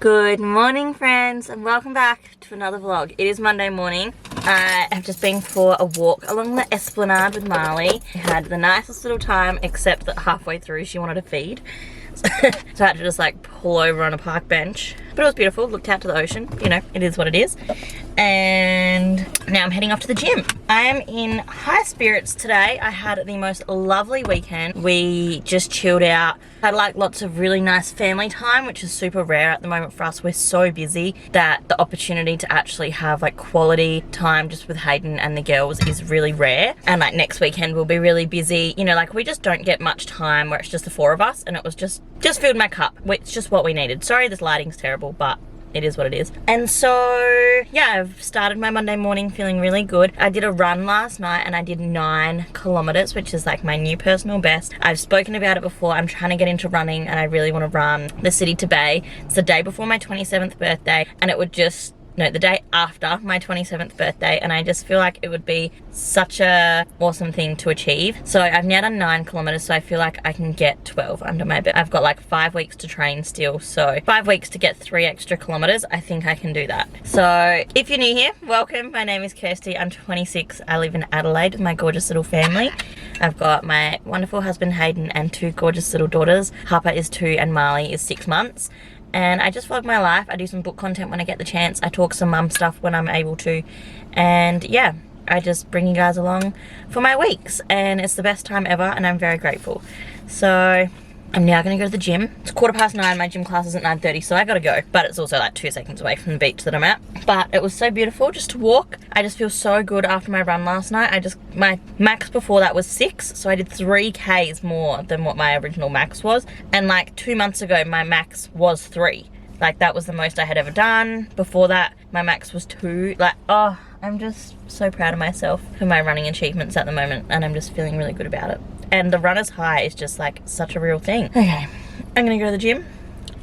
Good morning, friends, and welcome back to another vlog. It is Monday morning. I have just been for a walk along the Esplanade with Marley. We had the nicest little time, except that halfway through she wanted to feed. So I had to just like pull over on a park bench. But it was beautiful, looked out to the ocean. You know, it is what it is. And now I'm heading off to the gym. I am in high spirits today. I had the most lovely weekend. We just chilled out. Had like lots of really nice family time, which is super rare at the moment for us. We're so busy that the opportunity to actually have like quality time just with Hayden and the girls is really rare. And like next weekend we'll be really busy. You know, like we just don't get much time where it's just the four of us, and it was just filled my cup. It's just what we needed. Sorry this lighting's terrible, but it is what it is. And so yeah, I've started my Monday morning feeling really good. I did a run last night and I did 9 kilometers, which is like my new personal best. I've spoken about it before. I'm trying to get into running and I really want to run the City to Bay. It's the day before my 27th birthday, and it would just the day after my 27th birthday, and I just feel like it would be such a awesome thing to achieve. So I've now done 9 kilometers, so I feel like I can get 12 under my belt. I've got like 5 weeks to train still, so 5 weeks to get 3 extra kilometers. I think I can do that. So if you're new here, welcome. My name is Kirsty. I'm 26. I live in Adelaide with my gorgeous little family. I've got my wonderful husband Hayden and 2 gorgeous little daughters. Harper is 2 and Marley is 6 months. And I just vlog my life. I do some book content when I get the chance. I talk some mum stuff when I'm able to. And yeah, I just bring you guys along for my weeks. And it's the best time ever, and I'm very grateful. So I'm now going to go to the gym. It's 9:15. My gym class is at 9:30, so I got to go. But it's also like 2 seconds away from the beach that I'm at. But it was so beautiful just to walk. I just feel so good after my run last night. My max before that was 6, so I did 3 Ks more than what my original max was. And like 2 months ago, my max was 3. Like that was the most I had ever done. Before that, my max was 2. Like, oh, I'm just so proud of myself for my running achievements at the moment, and I'm just feeling really good about it. And the runner's high is just like such a real thing. Okay, I'm gonna go to the gym.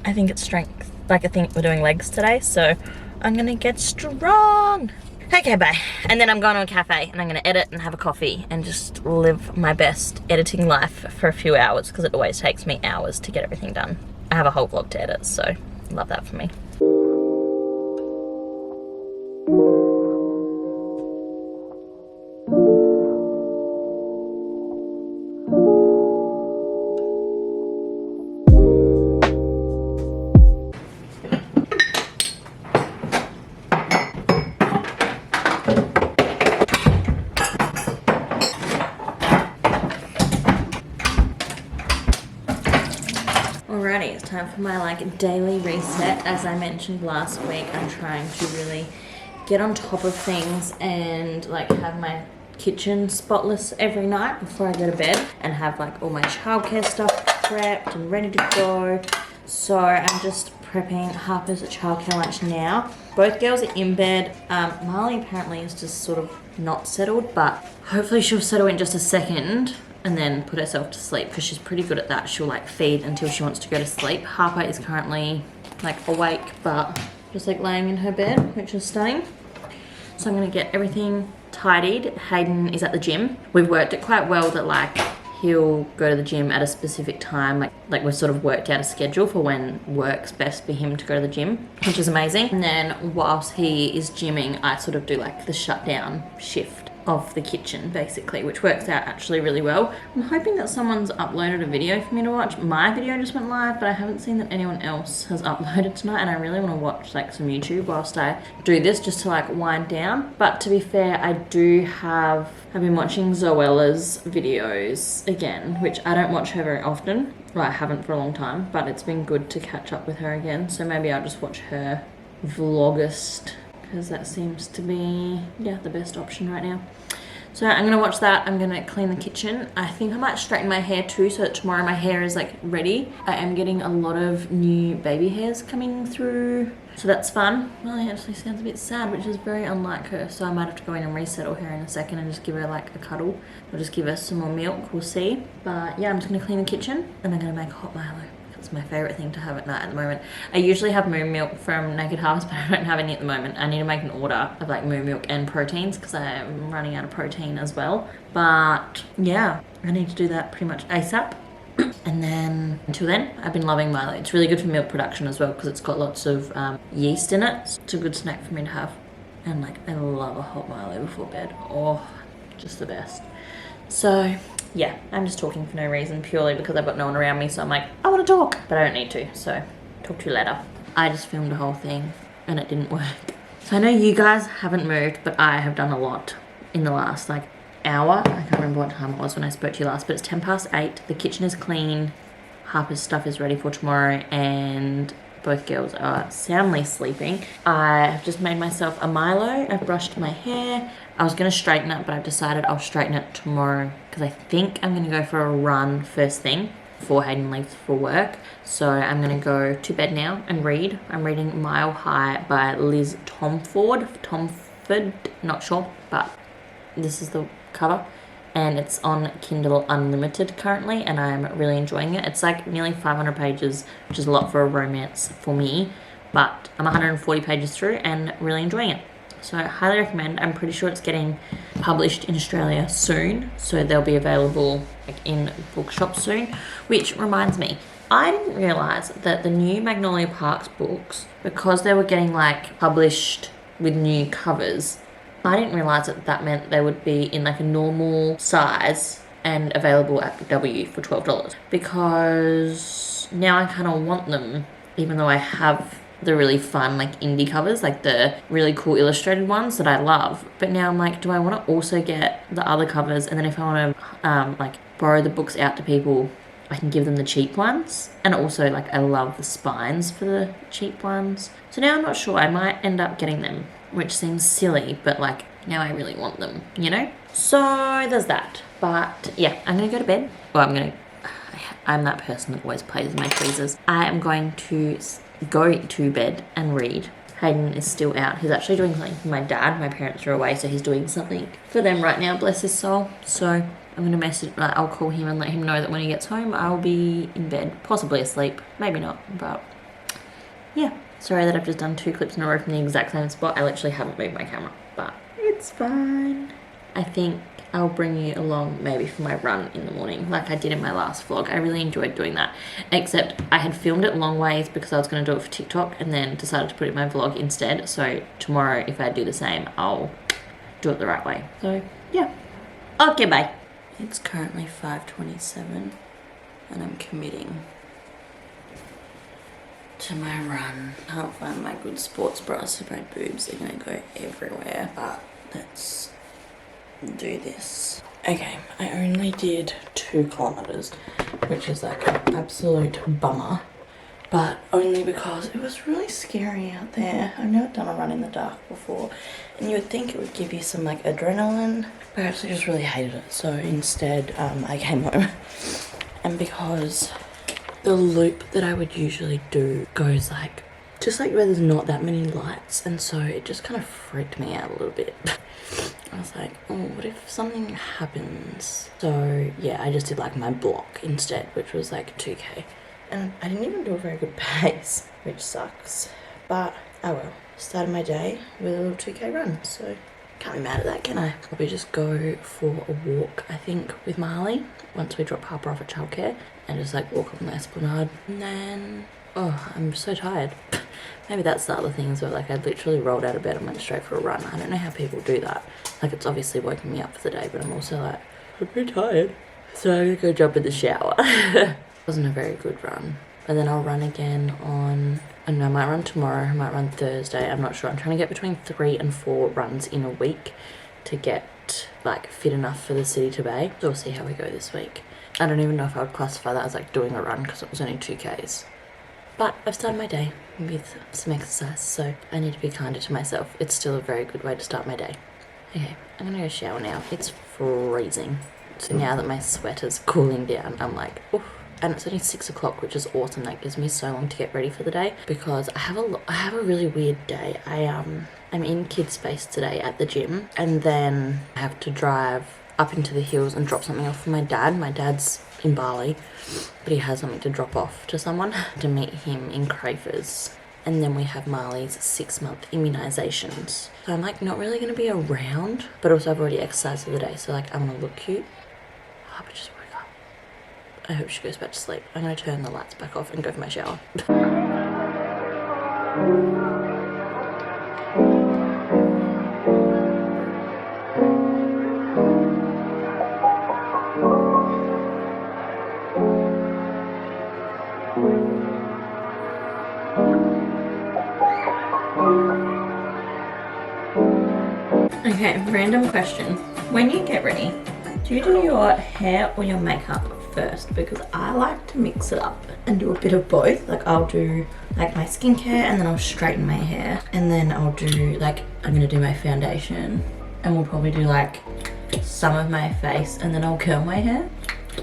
I think it's strength. Like I think we're doing legs today, so I'm gonna get strong. Okay, bye. And then I'm going to a cafe and I'm gonna edit and have a coffee and just live my best editing life for a few hours, because it always takes me hours to get everything done. I have a whole vlog to edit, so love that for me. Alrighty, it's time for my like daily reset. As I mentioned last week, I'm trying to really get on top of things and like have my kitchen spotless every night before I go to bed, and have like all my childcare stuff prepped and ready to go. So I'm just prepping Harper's childcare lunch now. Both girls are in bed. Marley apparently is just sort of not settled, but hopefully she'll settle in just a second and then put herself to sleep, because she's pretty good at that. She'll like feed until she wants to go to sleep. Harper is currently like awake, but just like laying in her bed, which is stunning. So I'm gonna get everything tidied. Hayden is at the gym. We've worked it quite well that like he'll go to the gym at a specific time. Like we've sort of worked out a schedule for when works best for him to go to the gym, which is amazing. And then whilst he is gymming, I sort of do like the shutdown shift of the kitchen basically, which works out actually really well. I'm hoping that someone's uploaded a video for me to watch. My video just went live, but I haven't seen that anyone else has uploaded tonight, and I really want to watch like some YouTube whilst I do this, just to like wind down. But to be fair, I've been watching Zoella's videos again, which I don't watch her very often. Well, I haven't for a long time, but it's been good to catch up with her again. So maybe I'll just watch her vlogist, because that seems to be, yeah, the best option right now. So I'm gonna watch that. I'm gonna clean the kitchen. I think I might straighten my hair too, so that tomorrow my hair is like ready. I am getting a lot of new baby hairs coming through, so that's fun. Molly actually sounds a bit sad, which is very unlike her, so I might have to go in and resettle her in a second and just give her like a cuddle, or just give her some more milk, we'll see. But yeah, I'm just gonna clean the kitchen and I'm gonna make a hot Milo. It's my favourite thing to have at night at the moment. I usually have moo milk from Naked Harvest, but I don't have any at the moment. I need to make an order of like moo milk and proteins, because I'm running out of protein as well. But yeah, I need to do that pretty much ASAP. And then until then, I've been loving Milo. It's really good for milk production as well because it's got lots of yeast in it. It's a good snack for me to have. And like, I love a hot Milo before bed. Oh, just the best. So yeah, I'm just talking for no reason, purely because I've got no one around me. So I'm like, I want to talk, but I don't need to. So talk to you later. I just filmed a whole thing and it didn't work. So I know you guys haven't moved, but I have done a lot in the last like hour. I can't remember what time it was when I spoke to you last, but it's 8:10. The kitchen is clean. Harper's stuff is ready for tomorrow and both girls are soundly sleeping. I have just made myself a Milo. I've brushed my hair. I was going to straighten it, but I've decided I'll straighten it tomorrow because I think I'm going to go for a run first thing before Hayden leaves for work. So I'm going to go to bed now and read. I'm reading Mile High by Liz Tomford, not sure, but this is the cover. And it's on Kindle Unlimited currently, and I'm really enjoying it. It's like nearly 500 pages, which is a lot for a romance for me, but I'm 140 pages through and really enjoying it. So I highly recommend. I'm pretty sure it's getting published in Australia soon, so they'll be available like in bookshops soon, which reminds me, I didn't realise that the new Magnolia Parks books, because they were getting like published with new covers, I didn't realise that that meant they would be in like a normal size and available at Big W for $12, because now I kind of want them, even though I have the really fun like indie covers, like the really cool illustrated ones that I love. But now I'm like, do I want to also get the other covers, and then if I want to like borrow the books out to people, I can give them the cheap ones. And also like I love the spines for the cheap ones. So now I'm not sure, I might end up getting them, which seems silly, but like now I really want them, you know? So there's that. But yeah, I'm gonna go to bed. Well, I'm that person that always plays with my tweezers. I am going to go to bed and read. Hayden is still out. He's actually doing something for my dad. My parents are away, so he's doing something for them right now, bless his soul. So I'm gonna message, I'll call him and let him know that when he gets home, I'll be in bed, possibly asleep, maybe not, but yeah. Sorry that I've just done 2 clips in a row from the exact same spot. I literally haven't moved my camera, but it's fine. I think I'll bring you along maybe for my run in the morning, like I did in my last vlog. I really enjoyed doing that, except I had filmed it long ways because I was going to do it for TikTok and then decided to put it in my vlog instead. So tomorrow, if I do the same, I'll do it the right way. So yeah. Okay, bye. It's currently 5:27 and I'm committing to my run. I can't find my good sports bra, so my boobs are gonna go everywhere, but let's do this. Okay, I only did 2 kilometers, which is like an absolute bummer, but only because it was really scary out there. I've never done a run in the dark before, and you would think it would give you some like adrenaline, but I actually just really hated it. So instead, I came home, and because the loop that I would usually do goes like, just like where there's not that many lights, and so it just kind of freaked me out a little bit. I was like, oh, what if something happens? So yeah, I just did like my block instead, which was like 2k. And I didn't even do a very good pace, which sucks. But, oh well. Started my day with a little 2k run, so can't be mad at that, can I? Probably just go for a walk, I think, with Marley, once we drop Harper off at childcare, and just like walk on the esplanade. And then, oh, I'm so tired. Maybe that's the other thing as well, like I literally rolled out of bed and went straight for a run. I don't know how people do that. Like it's obviously woken me up for the day, but I'm also like, I'm pretty tired. So I'm gonna go jump in the shower. It wasn't a very good run. But then I'll run again on, I don't know, I might run tomorrow, I might run Thursday, I'm not sure. I'm trying to get between 3 and 4 runs in a week to get like fit enough for the city to bay. So we'll see how we go this week. I don't even know if I would classify that as like doing a run because it was only 2Ks. But I've started my day with some exercise, so I need to be kinder to myself. It's still a very good way to start my day. Okay, I'm gonna go shower now. It's freezing. So now that my sweater's cooling down, I'm like, oof. And it's only 6 o'clock, which is awesome. That gives me so long to get ready for the day because I have a really weird day. I'm in kids space today at the gym, and then I have to drive up into the hills and drop something off for my dad. My dad's in Bali, but he has something to drop off to someone to meet him in Crafers. And then we have Marley's 6-month immunisations. So I'm like not really going to be around, but also I've already exercised for the day, so like I'm going to look cute. Oh, but just woke up. I hope she goes back to sleep. I'm gonna turn the lights back off and go for my shower. Okay, random question. When you get ready, do you do your hair or your makeup first? Because I like to mix it up and do a bit of both. Like I'll do like my skincare and then I'll straighten my hair. And then I'll do like, I'm gonna do my foundation and we'll probably do like some of my face and then I'll curl my hair.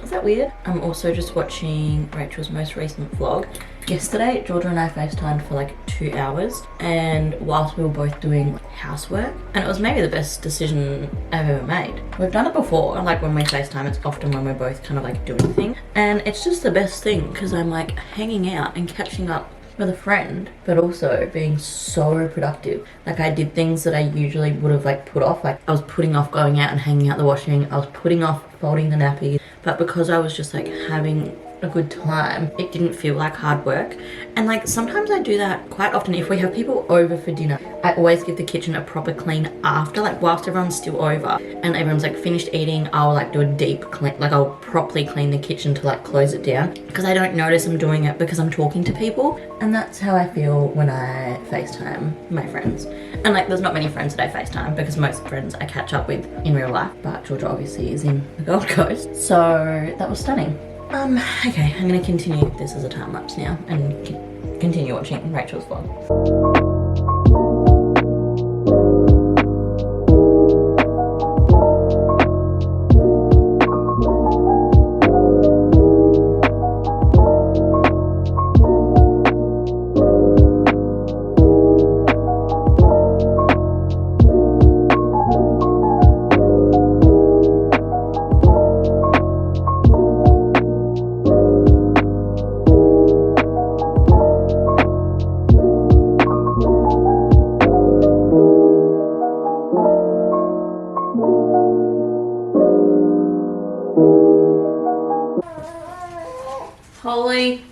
Is that weird? I'm also just watching Rachel's most recent vlog. Yesterday, Georgia and I FaceTimed for like 2 hours, and whilst we were both doing housework, and it was maybe the best decision I've ever made. We've done it before, like when we FaceTime, it's often when we're both kind of like doing things, and it's just the best thing because I'm like hanging out and catching up with a friend, but also being so productive. Like I did things that I usually would have like put off. Like I was putting off going out and hanging out the washing. I was putting off folding the nappy, but because I was just like having a good time, it didn't feel like hard work. And like sometimes I do that quite often. If we have people over for dinner, I always give the kitchen a proper clean after, like whilst everyone's still over and everyone's like finished eating, I'll like do a deep clean, like I'll properly clean the kitchen to like close it down, because I don't notice I'm doing it because I'm talking to people. And that's how I feel when I FaceTime my friends. And like there's not many friends that I FaceTime because most friends I catch up with in real life, but Georgia obviously is in the Gold Coast, so that was stunning. Okay, I'm gonna continue this as a time lapse now and continue watching Rachel's vlog. Holy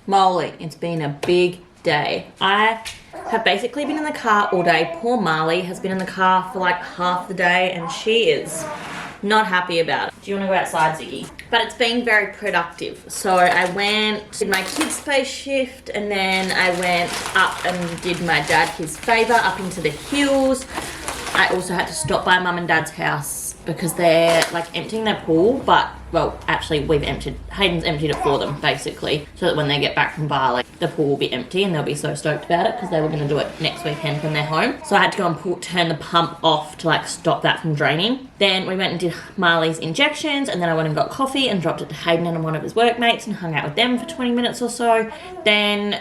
moly, it's been a big day. I have basically been in the car all day. Poor Marley has been in the car for like half the day and she is not happy about it. Do you want to go outside, Ziggy? But it's been very productive. So I went, did my kids' space shift, and then I went up and did my dad his favour up into the hills. I also had to stop by Mum and Dad's house because they're like emptying their pool, but well, actually Hayden's emptied it for them basically, so that when they get back from Bali, the pool will be empty and they'll be so stoked about it because they were going to do it next weekend when they're home. So I had to go and turn the pump off to like stop that from draining. Then we went and did Marley's injections, and then I went and got coffee and dropped it to Hayden and one of his workmates and hung out with them for 20 minutes or so. Then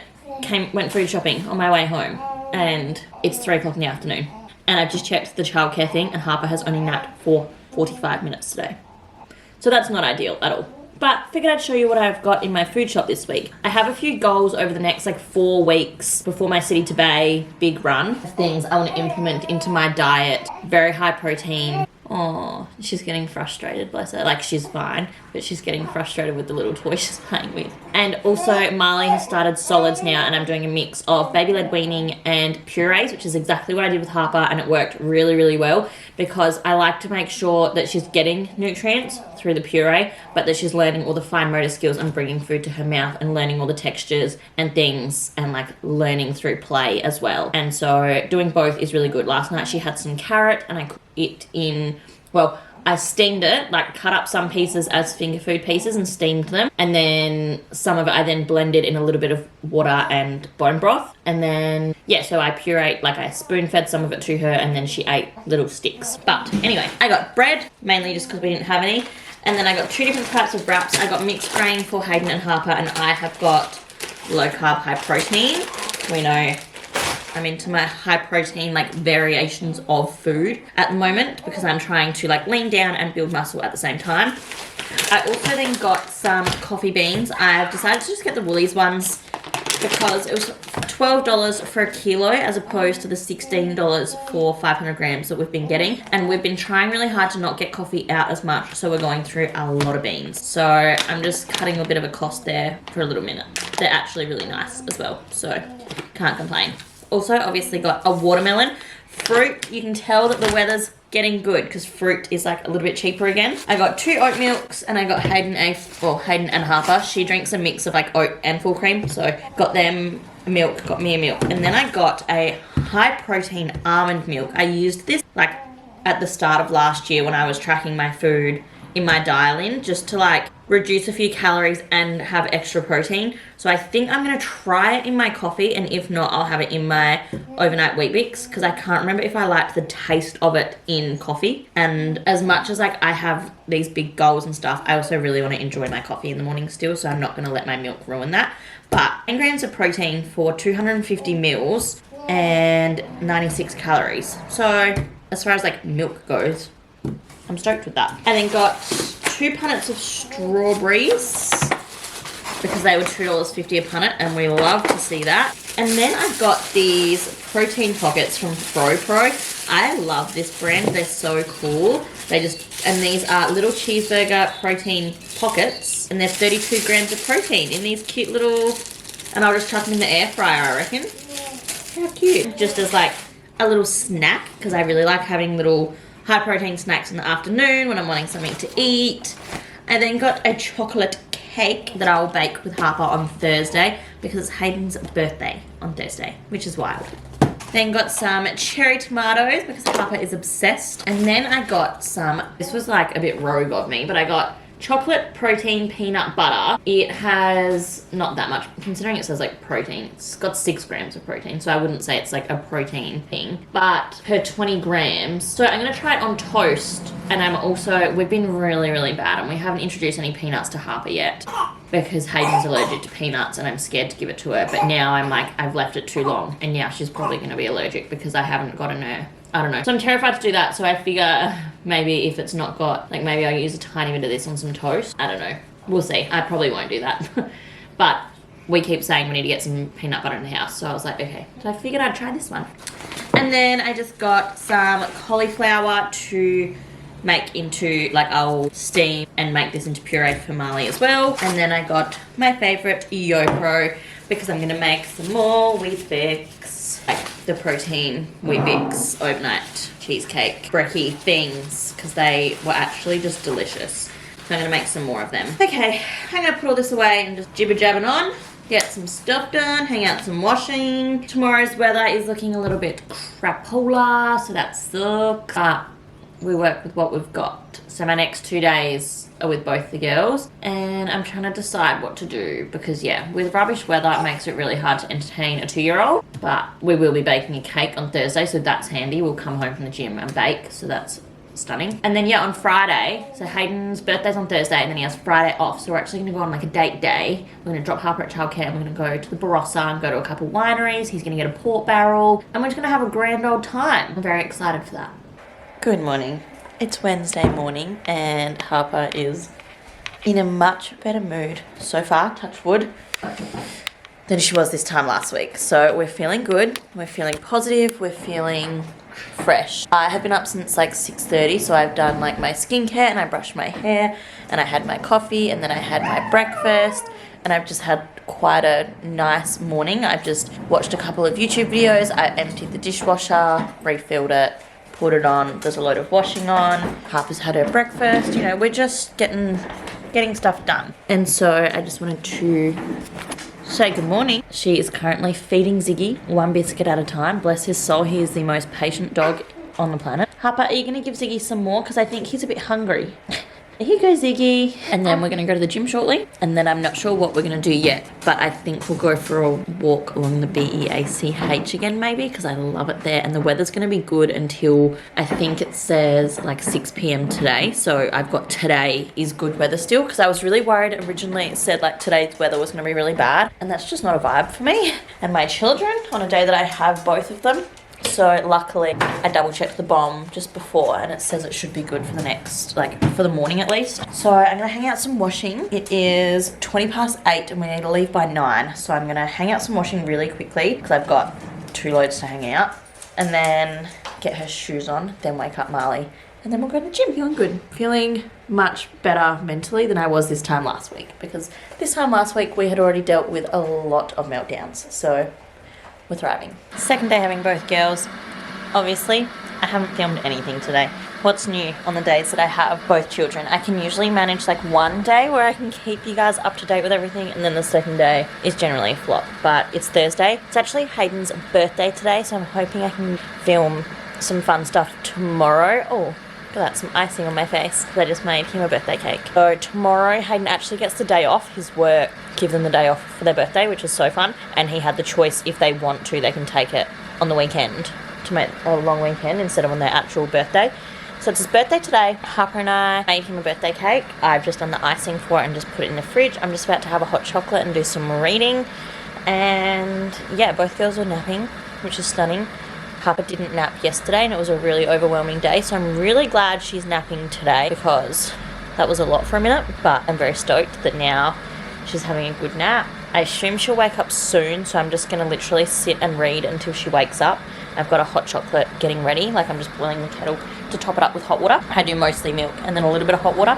went food shopping on my way home, and it's 3 o'clock in the afternoon. And I've just checked the childcare thing and Harper has only napped for 45 minutes today. So that's not ideal at all. But figured I'd show you what I've got in my food shop this week. I have a few goals over the next like 4 weeks before my City to Bay big run. Things I want to implement into my diet. Very high protein. Oh, she's getting frustrated, bless her. Like, she's fine, but she's getting frustrated with the little toy she's playing with. And also, Marley has started solids now, and I'm doing a mix of baby-led weaning and purees, which is exactly what I did with Harper, and it worked really, really well because I like to make sure that she's getting nutrients through the puree, but that she's learning all the fine motor skills and bringing food to her mouth and learning all the textures and things and, like, learning through play as well. And so doing both is really good. Last night she had some carrot, and I cooked it in, well, I steamed it, like cut up some pieces as finger food pieces and steamed them. And then some of it I then blended in a little bit of water and bone broth. And then, yeah, so I pureed, like I spoon fed some of it to her and then she ate little sticks. But anyway, I got bread, mainly just because we didn't have any. And then I got 2 different types of wraps. I got mixed grain for Hayden and Harper, and I have got low carb, high protein. We know I'm into my high protein, like, variations of food at the moment because I'm trying to, like, lean down and build muscle at the same time. I also then got some coffee beans. I've decided to just get the Woolies ones because it was $12 for a kilo as opposed to the $16 for 500 grams that we've been getting. And we've been trying really hard to not get coffee out as much, so we're going through a lot of beans. So I'm just cutting a bit of a cost there for a little minute. They're actually really nice as well, so can't complain. Also, obviously got a watermelon. Fruit, you can tell that the weather's getting good because fruit is like a little bit cheaper again. I got 2 oat milks and I got Hayden and Harper. She drinks a mix of like oat and full cream, so got them a milk, got me a milk. And then I got a high protein almond milk. I used this like at the start of last year when I was tracking my food in my dial-in just to like reduce a few calories and have extra protein. So I think I'm gonna try it in my coffee, and if not, I'll have it in my overnight wheat bix because I can't remember if I liked the taste of it in coffee. And as much as like I have these big goals and stuff, I also really want to enjoy my coffee in the morning still, so I'm not gonna let my milk ruin that. But 10 grams of protein for 250 mils and 96 calories. So as far as like milk goes, I'm stoked with that. And then got 2 punnets of strawberries because they were $2.50 a punnet, and we love to see that. And then I've got these protein pockets from Pro. I love this brand. They're so cool. And these are little cheeseburger protein pockets, and they're 32 grams of protein in these cute little, and I'll just chuck them in the air fryer, I reckon. How cute. Just as like a little snack, because I really like having little high protein snacks in the afternoon when I'm wanting something to eat. I then got a chocolate cake that I will bake with Harper on Thursday because it's Hayden's birthday on Thursday, which is wild. Then got some cherry tomatoes because Harper is obsessed. And then I got some, this was like a bit rogue of me, but I got chocolate protein peanut butter. It has not that much, considering it says like protein. It's got 6 grams of protein, so I wouldn't say it's like a protein thing, but per 20 grams. So I'm gonna try it on toast. And we've been really, really bad, and we haven't introduced any peanuts to Harper yet because Hayden's allergic to peanuts and I'm scared to give it to her. But now I'm like, I've left it too long, and now she's probably gonna be allergic because I haven't gotten her. I don't know. So I'm terrified to do that, so I figure maybe if it's not got, like maybe I'll use a tiny bit of this on some toast. I don't know. We'll see. I probably won't do that. But we keep saying we need to get some peanut butter in the house, so I was like, okay. So I figured I'd try this one. And then I just got some cauliflower to make into, like I'll steam and make this into puree for Marley as well. And then I got my favourite YoPro because I'm going to make some more wheat bix, like the protein wheat bix overnight cheesecake brekkie things, because they were actually just delicious. So I'm going to make some more of them. Okay, I'm going to put all this away and just jibber jabbing on, get some stuff done, hang out some washing. Tomorrow's weather is looking a little bit crapola, so that sucks. But we work with what we've got. So my next 2 days are with both the girls, and I'm trying to decide what to do because yeah, with rubbish weather it makes it really hard to entertain a 2-year-old, but we will be baking a cake on Thursday, so that's handy. We'll come home from the gym and bake, so that's stunning. And then yeah, on Friday, so Hayden's birthday's on Thursday and then he has Friday off, so we're actually going to go on like a date day. We're going to drop Harper at childcare and we're going to go to the Barossa and go to a couple wineries. He's going to get a pork barrel and we're just going to have a grand old time. I'm very excited for that. Good morning. It's Wednesday morning and Harper is in a much better mood so far, touch wood, than she was this time last week. So we're feeling good, we're feeling positive, we're feeling fresh. I have been up since like 6:30, so I've done like my skincare and I brushed my hair and I had my coffee and then I had my breakfast and I've just had quite a nice morning. I've just watched a couple of YouTube videos, I emptied the dishwasher, refilled it, put it on, there's a load of washing on, Harper's had her breakfast, you know, we're just getting stuff done. And so I just wanted to say good morning. She is currently feeding Ziggy 1 biscuit at a time. Bless his soul, he is the most patient dog on the planet. Harper, are you going to give Ziggy some more? Because I think he's a bit hungry. Here you go, Ziggy. And then we're going to go to the gym shortly. And then I'm not sure what we're going to do yet. But I think we'll go for a walk along the BEACH again maybe. Because I love it there. And the weather's going to be good until I think it says like 6 p.m. today. So I've got today is good weather still. Because I was really worried originally it said like today's weather was going to be really bad. And that's just not a vibe for me. And my children on a day that I have both of them. So luckily I double checked the bomb just before and it says it should be good for the next, like for the morning at least. So I'm gonna hang out some washing. It is 8:20 and we need to leave by 9. So I'm gonna hang out some washing really quickly because I've got 2 loads to hang out, and then get her shoes on, then wake up Marley, and then we'll go to the gym. Feeling good. Feeling much better mentally than I was this time last week, because this time last week we had already dealt with a lot of meltdowns. So we're thriving. Second day having both girls. Obviously, I haven't filmed anything today. What's new on the days that I have both children? I can usually manage like one day where I can keep you guys up to date with everything, and then the second day is generally a flop. But it's Thursday. It's actually Hayden's birthday today, so I'm hoping I can film some fun stuff tomorrow. Oh, look at that, some icing on my face. I just made him a birthday cake. So tomorrow, Hayden actually gets the day off. His work give them the day off for their birthday, which is so fun. And he had the choice, if they want to, they can take it on the weekend to make a long weekend instead of on their actual birthday. So it's his birthday today. Harper and I made him a birthday cake. I've just done the icing for it and just put it in the fridge. I'm just about to have a hot chocolate and do some reading. And yeah, both girls are napping, which is stunning. Harper didn't nap yesterday and it was a really overwhelming day, so I'm really glad she's napping today because that was a lot for a minute, but I'm very stoked that now she's having a good nap. I assume she'll wake up soon, so I'm just going to literally sit and read until she wakes up. I've got a hot chocolate getting ready, like I'm just boiling the kettle to top it up with hot water. I do mostly milk and then a little bit of hot water.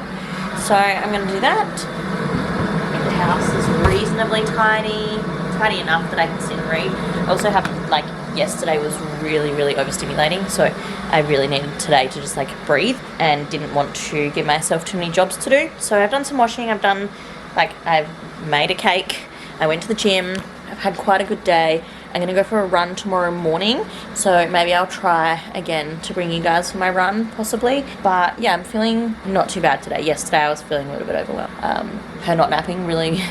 So I'm going to do that. The house is reasonably tidy enough that I can sit and read. I also have, like, yesterday was really, really overstimulating, so I really needed today to just like breathe and didn't want to give myself too many jobs to do. So I've done some washing, I've made a cake, I went to the gym, I've had quite a good day. I'm gonna go for a run tomorrow morning, so maybe I'll try again to bring you guys for my run, possibly. But yeah, I'm feeling not too bad today. Yesterday I was feeling a little bit overwhelmed. Her not napping really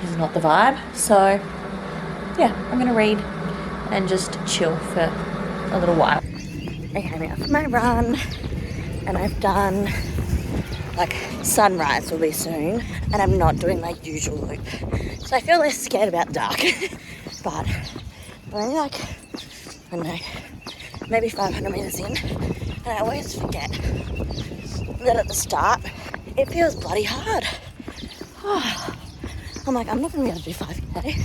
is not the vibe, so yeah, I'm gonna read and just chill for a little while. Okay, I'm out for my run, and I've done, like, sunrise will be soon, and I'm not doing my usual loop. So I feel less scared about dark, but I'm only like, I don't know, maybe 500 meters in, and I always forget that at the start, it feels bloody hard. Oh, I'm like, I'm not gonna be able to do 5K.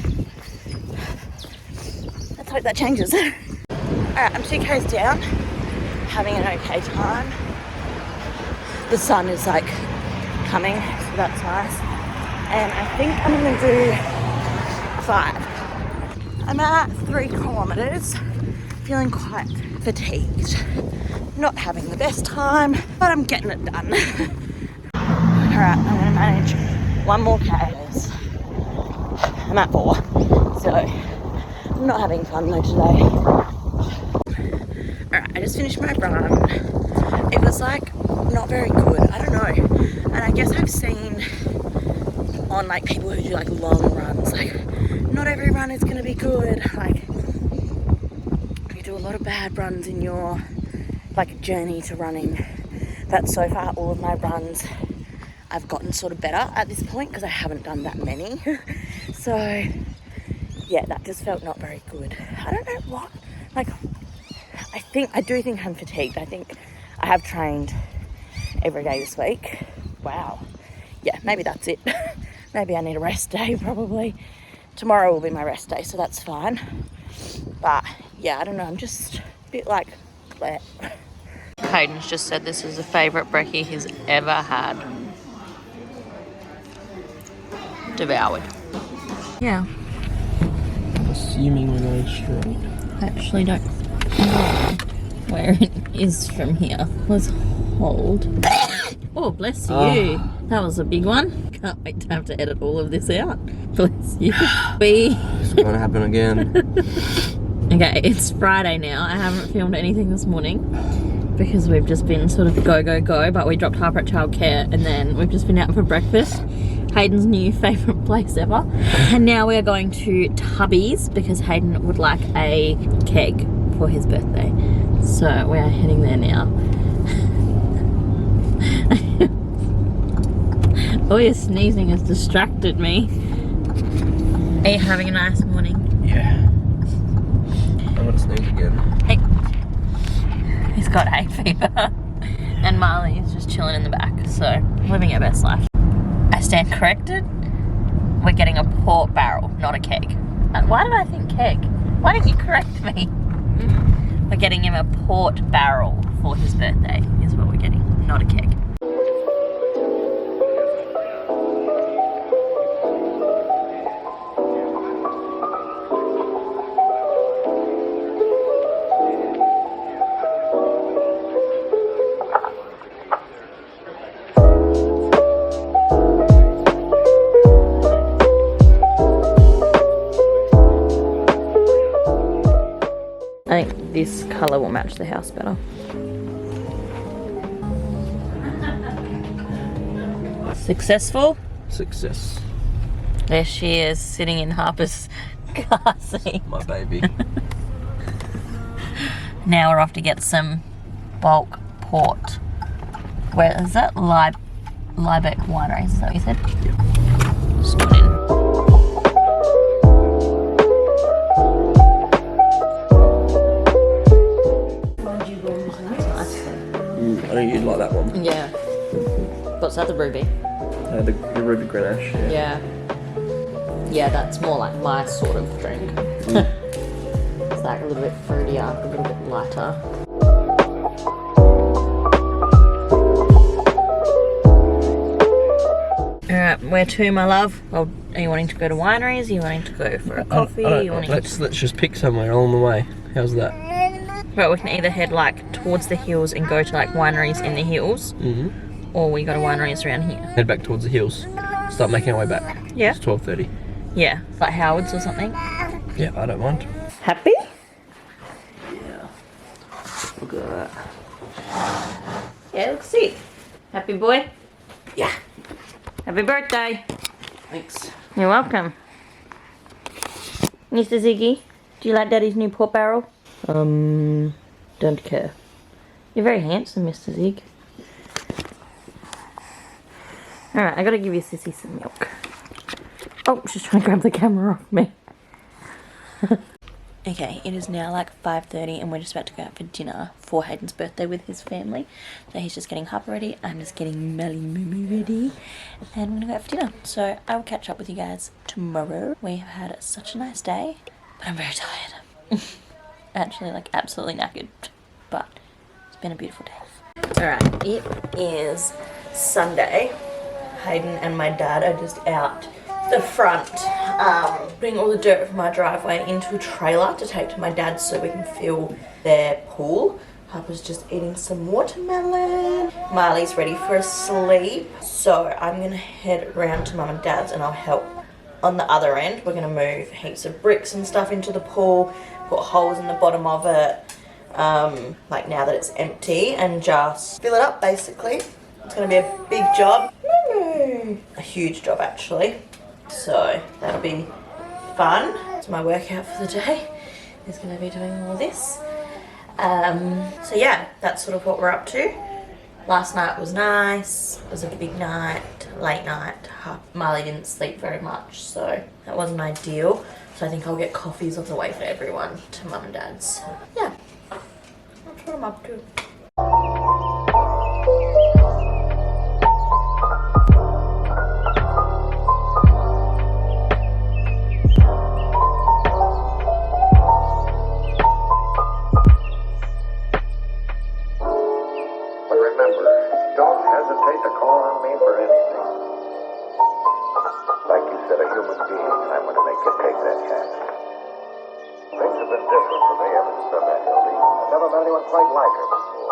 Let's hope that changes. Alright, I'm 2Ks down, having an okay time. The sun is like coming, so that's nice. And I think I'm gonna do 5. I'm at 3 kilometers, feeling quite fatigued. Not having the best time, but I'm getting it done. Alright, I'm gonna manage 1 more Ks. I'm at 4, so I'm not having fun though today. Alright, I just finished my run. It was like not very good, I don't know. And I guess I've seen on like people who do like long runs, like not every run is gonna be good. Like you do a lot of bad runs in your like journey to running. But so far all of my runs I've gotten sort of better at this point because I haven't done that many. So yeah, that just felt not very good. I don't know what, like I do think I'm fatigued. I think I have trained every day this week. Wow. Yeah, maybe that's it. Maybe I need a rest day probably. Tomorrow will be my rest day, so that's fine. But yeah, I don't know, I'm just a bit like bleh. Hayden's just said this is the favourite brekkie he's ever had. Devoured. Yeah. Assuming we're going straight. I actually don't know where it is from here. Let's hold. Oh, bless you. That was a big one. Can't wait to have to edit all of this out. Bless you. It's going to happen again. Okay, it's Friday now. I haven't filmed anything this morning because we've just been sort of go, go, go, but we dropped Harper at childcare and then we've just been out for breakfast. Hayden's new favourite place ever. And now we're going to Tubby's because Hayden would like a keg for his birthday. So we are heading there now. All your sneezing has distracted me. Are you having a nice morning? Yeah. I'm gonna sneeze again. Hey, got hay fever. And Marley is just chilling in the back, so living her best life. I stand corrected. We're getting a port barrel, not a keg. Why did I think keg? Why didn't you correct me? We're getting him a port barrel for his birthday, is what we're getting, not a keg. I think this colour will match the house better. Successful? Success. There she is, sitting in Harper's car seat. My baby. Now we're off to get some bulk port. Where is that? Liebeck Wineries, is that what you said? Yeah. Spot in. I think you'd like that one. Yeah. What's that, the ruby? The ruby Grenache. Yeah. Yeah, that's more like my sort of drink. It's like a little bit fruitier, a little bit lighter. Alright, where to, my love? Well, are you wanting to go to wineries? Are you wanting to go for a coffee? Let's just pick somewhere along the way. How's that? Right, we can either head like towards the hills and go to like wineries in the hills, or we go to wineries around here. Head back towards the hills. Start making our way back. Yeah. It's 12:30. Yeah, like Howard's or something. Yeah, I don't mind. Happy? Yeah. Look at that. Yeah, look, sick. Happy boy? Yeah. Happy birthday. Thanks. You're welcome. Mr. Ziggy, do you like Daddy's new port barrel? Don't care. You're very handsome, Mr. Zig. Alright, I gotta give you Sissy some milk. Oh, she's trying to grab the camera off me. Okay, it is now like 5:30 and we're just about to go out for dinner for Hayden's birthday with his family. So he's just getting Harper ready, I'm just getting Melly Moo ready, and we're gonna go out for dinner. So I will catch up with you guys tomorrow. We have had such a nice day, but I'm very tired. Actually, like, absolutely knackered, but it's been a beautiful day. Alright, it is Sunday. Hayden and my dad are just out the front, putting all the dirt from my driveway into a trailer to take to my dad's so we can fill their pool. Harper's just eating some watermelon. Marley's ready for a sleep, so I'm gonna head around to mum and dad's and I'll help on the other end. We're gonna move heaps of bricks and stuff into the pool, put holes in the bottom of it, like now that it's empty, and just fill it up basically. It's gonna be a big job. A huge job actually. So that'll be fun. It's my workout for the day. Is gonna be doing all this. So yeah, that's sort of what we're up to. Last night was nice. It was a big night, late night. Marley didn't sleep very much, so that wasn't ideal. So I think I'll get coffees on the way for everyone to mum and dad's. Yeah, that's what I'm up to. Quite like her before.